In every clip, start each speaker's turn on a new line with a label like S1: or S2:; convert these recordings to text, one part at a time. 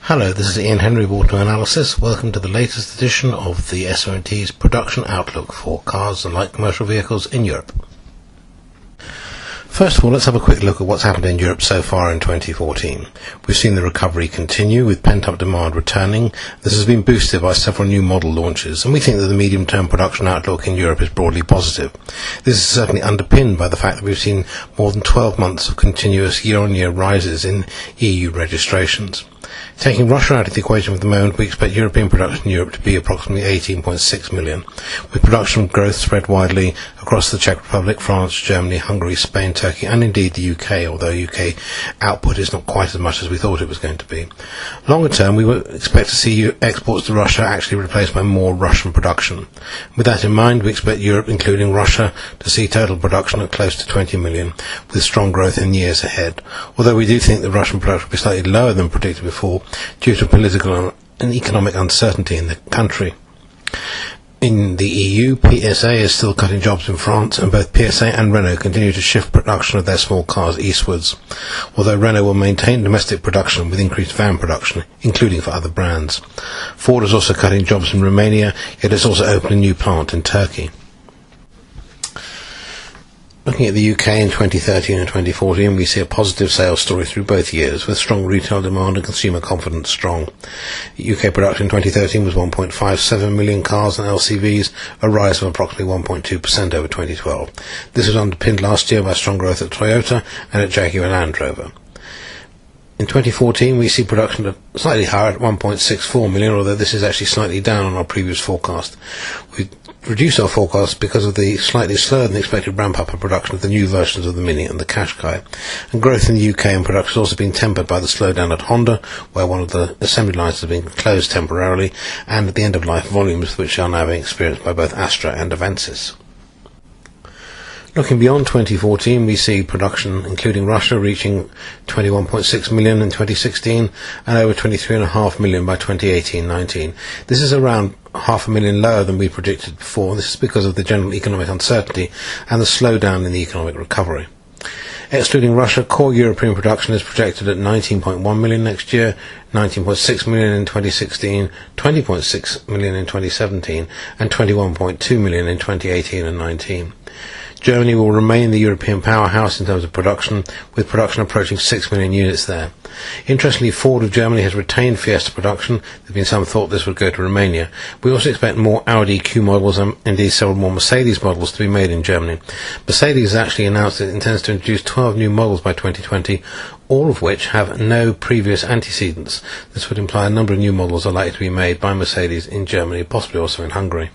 S1: Hello, this is Ian Henry of Auto Analysis. Welcome to the latest edition of the SOMT's production outlook for cars and light commercial vehicles in Europe. First of all, let's have a quick look at what's happened in Europe so far in 2014. We've seen the recovery continue with pent-up demand returning. This has been boosted by several new model launches, and we think that the medium-term production outlook in Europe is broadly positive. This is certainly underpinned by the fact that we've seen more than 12 months of continuous year-on-year rises in EU registrations. Taking Russia out of the equation for the moment, we expect European production in Europe to be approximately 18.6 million, with production growth spread widely across the Czech Republic, France, Germany, Hungary, Spain, Turkey, and indeed the UK, although UK output is not quite as much as we thought it was going to be. Longer term, we would expect to see exports to Russia actually replaced by more Russian production. With that in mind, we expect Europe, including Russia, to see total production at close to 20 million, with strong growth in years ahead. Although we do think that Russian production will be slightly lower than predicted before, due to political and economic uncertainty in the country. In the EU, PSA is still cutting jobs in France, and both PSA and Renault continue to shift production of their small cars eastwards, although Renault will maintain domestic production with increased van production, including for other brands. Ford is also cutting jobs in Romania, yet it's also opened a new plant in Turkey. Looking at the UK in 2013 and 2014, we see a positive sales story through both years, with strong retail demand and consumer confidence strong. UK production in 2013 was 1.57 million cars and LCVs, a rise of approximately 1.2% over 2012. This was underpinned last year by strong growth at Toyota and at Jaguar Land Rover. In 2014, we see production slightly higher at 1.64 million, although this is actually slightly down on our previous forecast. We reduced our forecast because of the slightly slower than expected ramp-up of production of the new versions of the Mini and the Qashqai. And growth in the UK and production has also been tempered by the slowdown at Honda, where one of the assembly lines has been closed temporarily, and at the end-of-life volumes which are now being experienced by both Astra and Avensis. Looking beyond 2014, we see production, including Russia, reaching 21.6 million in 2016 and over 23.5 million by 2018-19. This is around 500,000 lower than we predicted before. This is because of the general economic uncertainty and the slowdown in the economic recovery. Excluding Russia, core European production is projected at 19.1 million next year, 19.6 million in 2016, 20.6 million in 2017, and 21.2 million in 2018 and 19. Germany will remain the European powerhouse in terms of production, with production approaching 6 million units there. Interestingly, Ford of Germany has retained Fiesta production. There have been some thought this would go to Romania. We also expect more Audi Q models and indeed several more Mercedes models to be made in Germany. Mercedes actually announced it intends to introduce 12 new models by 2020, all of which have no previous antecedents. This would imply a number of new models are likely to be made by Mercedes in Germany, possibly also in Hungary.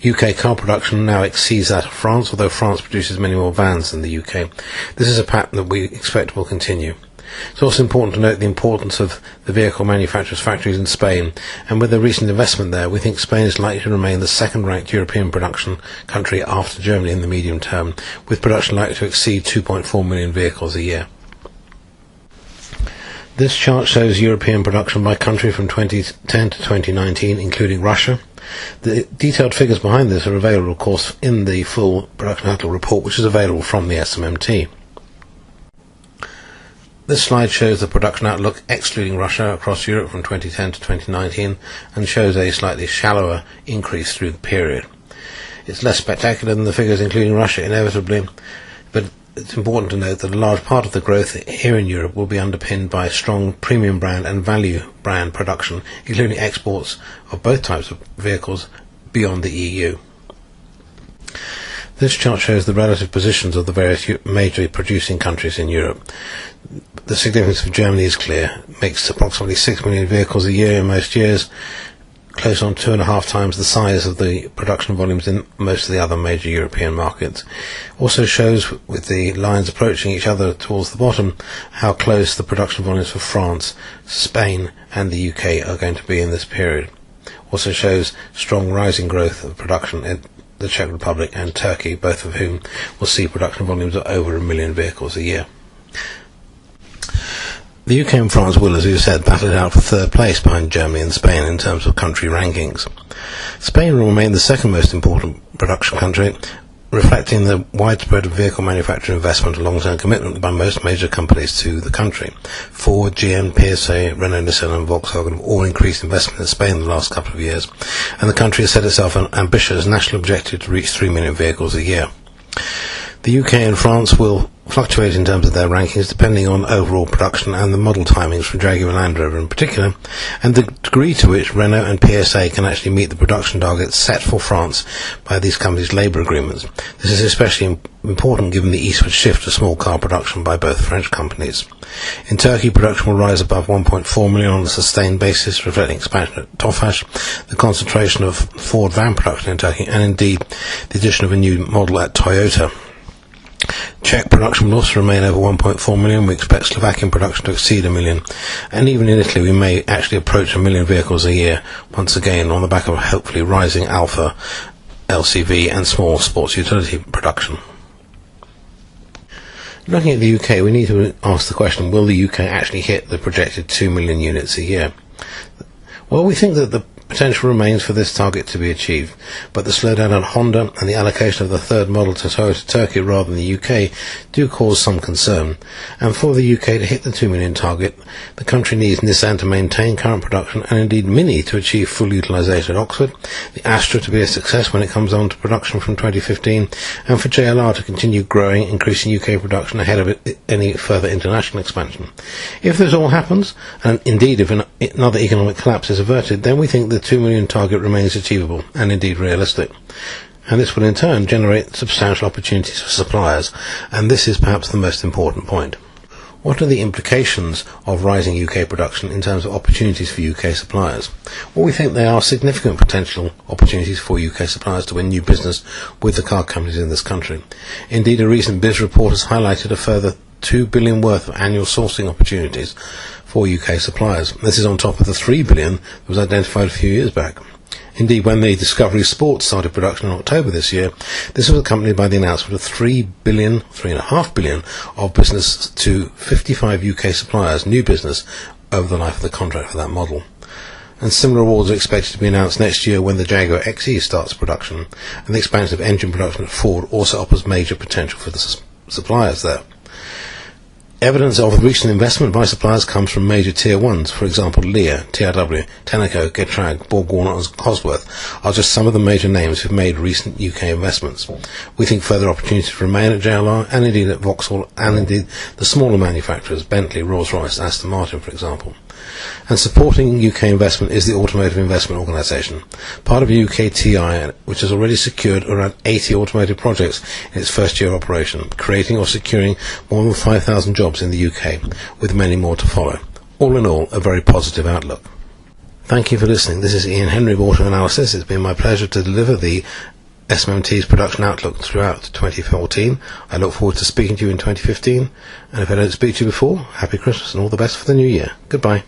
S1: UK car production now exceeds that of France, although France produces many more vans than the UK. This is a pattern that we expect will continue. It's also important to note the importance of the vehicle manufacturers' factories in Spain, and with the recent investment there, we think Spain is likely to remain the second-ranked European production country after Germany in the medium term, with production likely to exceed 2.4 million vehicles a year. This chart shows European production by country from 2010 to 2019, including Russia. The detailed figures behind this are available, of course, in the full production outlook report, which is available from the SMMT. This slide shows the production outlook excluding Russia across Europe from 2010 to 2019 and shows a slightly shallower increase through the period. It's less spectacular than the figures including Russia, inevitably, but it's important to note that a large part of the growth here in Europe will be underpinned by strong premium brand and value brand production, including exports of both types of vehicles beyond the EU. This chart shows the relative positions of the various major producing countries in Europe. The significance of Germany is clear. It makes approximately 6 million vehicles a year in most years, close on 2.5 times the size of the production volumes in most of the other major European markets. Also shows, with the lines approaching each other towards the bottom, how close the production volumes for France, Spain and the UK are going to be in this period. Also shows strong rising growth of production in the Czech Republic and Turkey, both of whom will see production volumes of over 1 million vehicles a year. The UK and France will, as we've said, battle it out for third place behind Germany and Spain in terms of country rankings. Spain will remain the second most important production country, reflecting the widespread vehicle manufacturing investment and long-term commitment by most major companies to the country. Ford, GM, PSA, Renault, Nissan and Volkswagen have all increased investment in Spain in the last couple of years, and the country has set itself an ambitious national objective to reach 3 million vehicles a year. The UK and France will fluctuate in terms of their rankings depending on overall production and the model timings for Jaguar and Land Rover in particular, and the degree to which Renault and PSA can actually meet the production targets set for France by these companies' labour agreements. This is especially important given the eastward shift to small car production by both French companies. In Turkey, production will rise above 1.4 million on a sustained basis, reflecting expansion at Tofaş, the concentration of Ford van production in Turkey, and indeed the addition of a new model at Toyota. Czech production will also remain over 1.4 million. We expect Slovakian production to exceed 1 million. And even in Italy, we may actually approach 1 million vehicles a year, once again on the back of hopefully rising Alfa, LCV and small sports utility production. Looking at the UK, we need to ask the question, will the UK actually hit the projected 2 million units a year? Well, we think that the potential remains for this target to be achieved, but the slowdown at Honda and the allocation of the third model to Toyota Turkey rather than the UK do cause some concern. And for the UK to hit the 2 million target, the country needs Nissan to maintain current production and indeed Mini to achieve full utilisation at Oxford, the Astra to be a success when it comes on to production from 2015, and for JLR to continue growing, increasing UK production ahead of any further international expansion. If this all happens, and indeed if another economic collapse is averted, then we think the 2 million target remains achievable and indeed realistic. And this will in turn generate substantial opportunities for suppliers, and this is perhaps the most important point. What are the implications of rising UK production in terms of opportunities for UK suppliers? Well, we think there are significant potential opportunities for UK suppliers to win new business with the car companies in this country. Indeed, a recent BIS report has highlighted a further 2 billion worth of annual sourcing opportunities for UK suppliers. This is on top of the 3 billion that was identified a few years back. Indeed, when the Discovery Sports started production in October this year, this was accompanied by the announcement of 3.5 billion of business to 55 UK suppliers, new business, over the life of the contract for that model. And similar awards are expected to be announced next year when the Jaguar XE starts production, and the expansion of engine production at Ford also offers major potential for the suppliers there. Evidence of recent investment by suppliers comes from major Tier 1s, for example Lear, TRW, Tenneco, Getrag, Borg Warner and Cosworth are just some of the major names who have made recent UK investments. We think further opportunities remain at JLR and indeed at Vauxhall and indeed the smaller manufacturers, Bentley, Rolls-Royce, Aston Martin for example. And supporting UK investment is the Automotive Investment Organisation, part of UKTI, which has already secured around 80 automotive projects in its first year of operation, creating or securing more than 5,000 jobs in the UK, with many more to follow. All in all, a very positive outlook. Thank you for listening. This is Ian Henry of Auto Analysis. It's been my pleasure to deliver the SMMT's production outlook throughout 2014. I look forward to speaking to you in 2015, and if I don't speak to you before, happy Christmas and all the best for the new year. Goodbye.